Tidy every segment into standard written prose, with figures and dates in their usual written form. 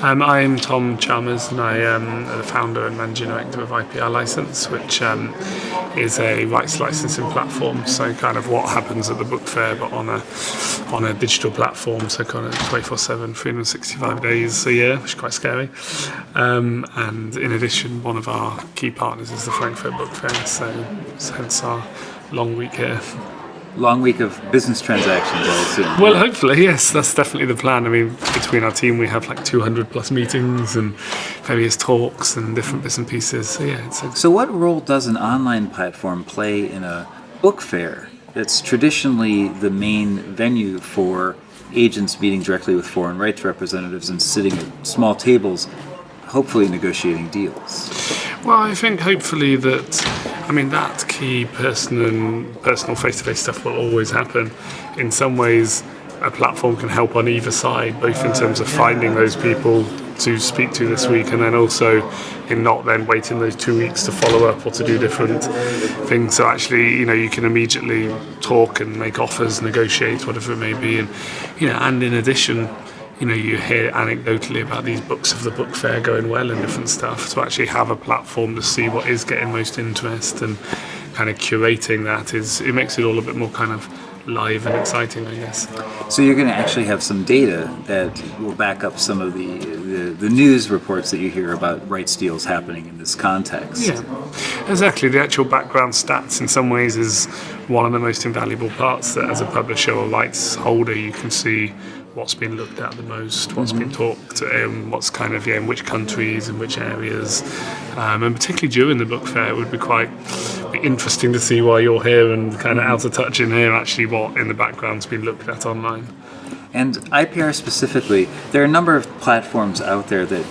I'm Tom Chalmers, and I am the founder and managing director of IPR License, which is a rights licensing platform. So kind of what happens at the book fair, but on a digital platform. So kind of 24/7, 365 days a year, which is quite scary. And in addition, one of our key partners is the Frankfurt Book Fair. So hence our long week here. Long week of business transactions, I assume. Well, hopefully, yes, that's definitely the plan. I mean, between our team, we have like 200 plus meetings and various talks and different bits and pieces. So yeah. So what role does an online platform play in a book fair that's traditionally the main venue for agents meeting directly with foreign rights representatives and sitting at small tables, hopefully negotiating deals? Well, I think hopefully that key personal face-to-face stuff will always happen. In some ways, a platform can help on either side, both in terms of finding those people to speak to this week, and then also in not then waiting those 2 weeks to follow up or to do different things. So actually, you can immediately talk and make offers, negotiate, whatever it may be, and in addition, you hear anecdotally about these books of the book fair going well and different stuff. To actually have a platform to see what is getting most interest and kind of curating that it makes it all a bit more kind of live and exciting, I guess. So you're going to actually have some data that will back up some of the news reports that you hear about rights deals happening in this context. Yeah, exactly. The actual background stats in some ways is one of the most invaluable parts, that as a publisher or rights holder you can see what's been looked at the most, what's been talked, what's kind of in which countries and which areas, and particularly during the book fair it would be quite interesting to see why you're here and kind of out of touch in here actually what in the background's been looked at online. And IPR specifically, there are a number of platforms out there that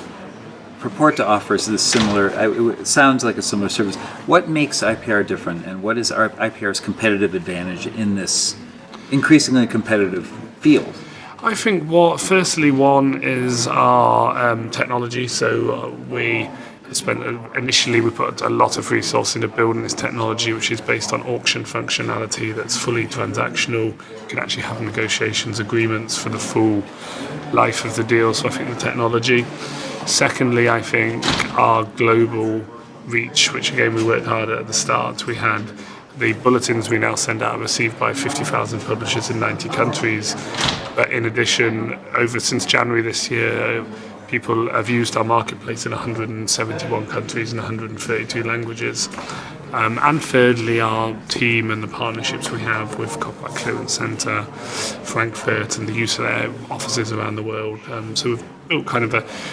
purport to offer this similar, it sounds like a similar service. What makes IPR different, and what is IPR's competitive advantage in this increasingly competitive field? I think firstly one is our technology. So we put a lot of resource into building this technology, which is based on auction functionality that's fully transactional. You can actually have negotiations, agreements for the full life of the deal. So I think the technology. Secondly, I think our global reach, which again we worked hard at the start. We had the bulletins we now send out are received by 50,000 publishers in 90 countries. But in addition, since January this year, people have used our marketplace in 171 countries and 132 languages. And thirdly, our team and the partnerships we have with Copyright Clearance Centre, Frankfurt, and the use of their offices around the world. So we've built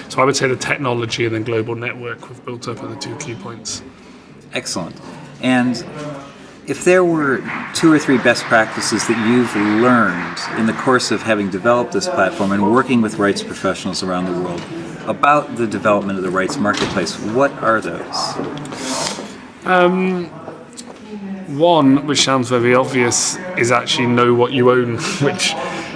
so I would say the technology and then global network we've built up are the two key points. Excellent. And if there were 2 or 3 best practices that you've learned in the course of having developed this platform and working with rights professionals around the world about the development of the rights marketplace, what are those? One, which sounds very obvious, is actually know what you own, which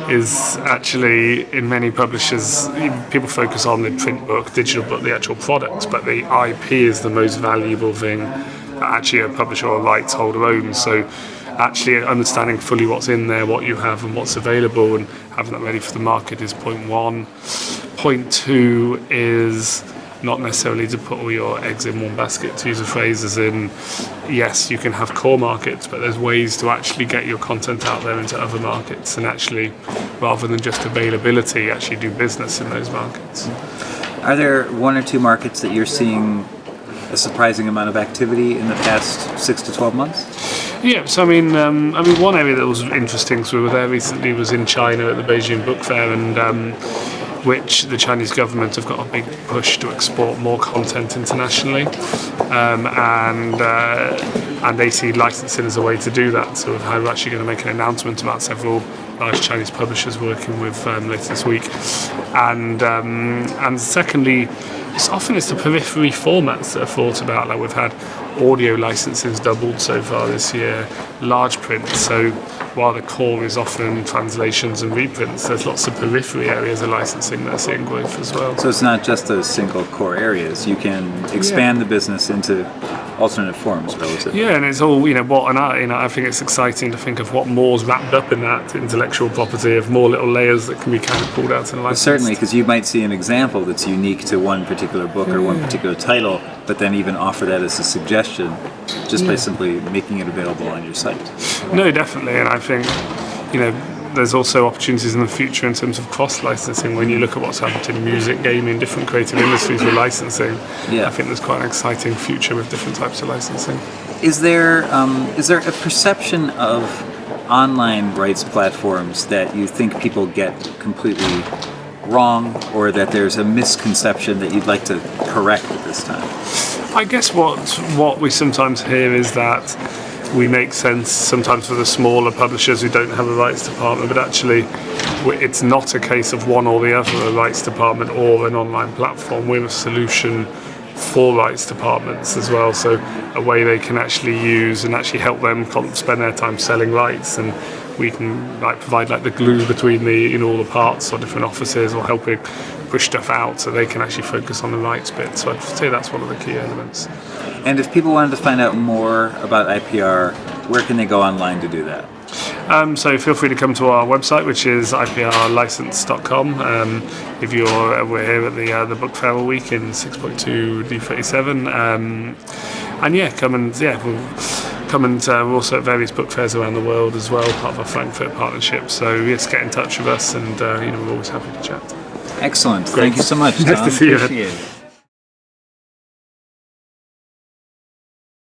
is actually, in many publishers, people focus on the print book, digital book, the actual product, but the IP is the most valuable thing that actually a publisher or a rights holder owns. So actually understanding fully what's in there, what you have and what's available, and having that ready for the market is point one. Point two is not necessarily to put all your eggs in one basket, to use a phrase, as in, yes, you can have core markets, but there's ways to actually get your content out there into other markets and actually, rather than just availability, actually do business in those markets. Are there 1 or 2 markets that you're seeing a surprising amount of activity in the past 6 to 12 months? Yeah, so I mean, one area that was interesting, so we were there recently, was in China at the Beijing Book Fair, and which the Chinese government have got a big push to export more content internationally, and they see licensing as a way to do that. So we're actually going to make an announcement about several large Chinese publishers working with later this week, and secondly, often it's the periphery formats that are thought about. Like we've had audio licenses doubled so far this year, large print. So while the core is often translations and reprints, there's lots of periphery areas of licensing that are seeing growth as well. So it's not just those single core areas. You can expand the business into alternate forms relative. Yeah, and it's all, I think it's exciting to think of what more's wrapped up in that intellectual property, of more little layers that can be kind of pulled out and licensed. Certainly, because you might see an example that's unique to one particular book or one particular title, but then even offer that as a suggestion just by simply making it available on your site. No, definitely, and I think, there's also opportunities in the future in terms of cross-licensing. When you look at what's happened in music, gaming, different creative industries with licensing, I think there's quite an exciting future with different types of licensing. Is there a perception of online rights platforms that you think people get completely wrong, or that there's a misconception that you'd like to correct at this time? I guess what we sometimes hear is that we make sense sometimes for the smaller publishers who don't have a rights department, but actually it's not a case of one or the other, a rights department or an online platform. We're a solution for rights departments as well, so a way they can actually use and actually help them spend their time selling rights, and we can provide the glue between all the parts or different offices, or helping push stuff out so they can actually focus on the rights bit. So I'd say that's one of the key elements. And if people wanted to find out more about IPR, where can they go online to do that? So feel free to come to our website, which is iprlicense.com. We're here at the Book Fair all week in 6.2 D37. We're also at various book fairs around the world as well, part of our Frankfurt partnership. So yes, get in touch with us, and we're always happy to chat. Excellent. Great. Thank you so much, Tom. Nice to see you. Appreciate it.